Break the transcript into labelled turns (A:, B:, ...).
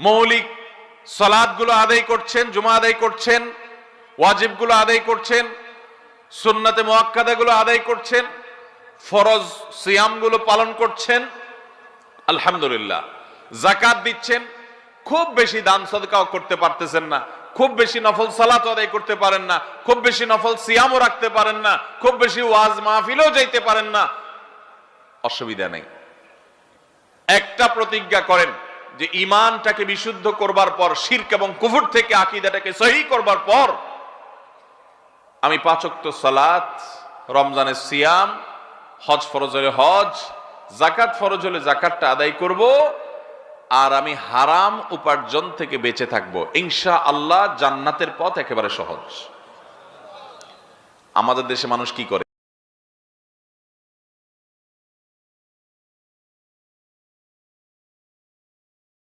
A: মৌলিক সালাতগুলো আদায় করছেন, জুমা আদায় করছেন, ওয়াজিবগুলো আদায় করছেন, সুন্নাতে মুআক্কাদাগুলো আদায় করছেন, ফরজ সিয়ামগুলো পালন করছেন, আলহামদুলিল্লাহ। যাকাত দিচ্ছেন, খুব বেশি দান সদকাও করতে পারতেছেন না, খুব বেশি নফল সালাত আদায় করতে পারেন না, খুব বেশি নফল সিয়ামও রাখতে পারেন না, খুব বেশি ওয়াজ মাহফিলেও যাইতে পারেন না, অসুবিধা নেই। একটা প্রতিজ্ঞা করেন যে ঈমানটাকে বিশুদ্ধ করবার পর, শিরক এবং কুফর থেকে আকীদাটাকে সহিহ করবার পর আমি 5 ওয়াক্ত সালাত, রমজানের সিয়াম, হজ ফরজ হলে হজ, যাকাত ফরজ হলে যাকাতটা আদায় করব, আর আমি হারাম উপার্জন থেকে বেঁচে থাকবো। ইনশাআল্লাহ জান্নাতের পথ একেবারে সহজ। আমাদের দেশে মানুষ কি করে?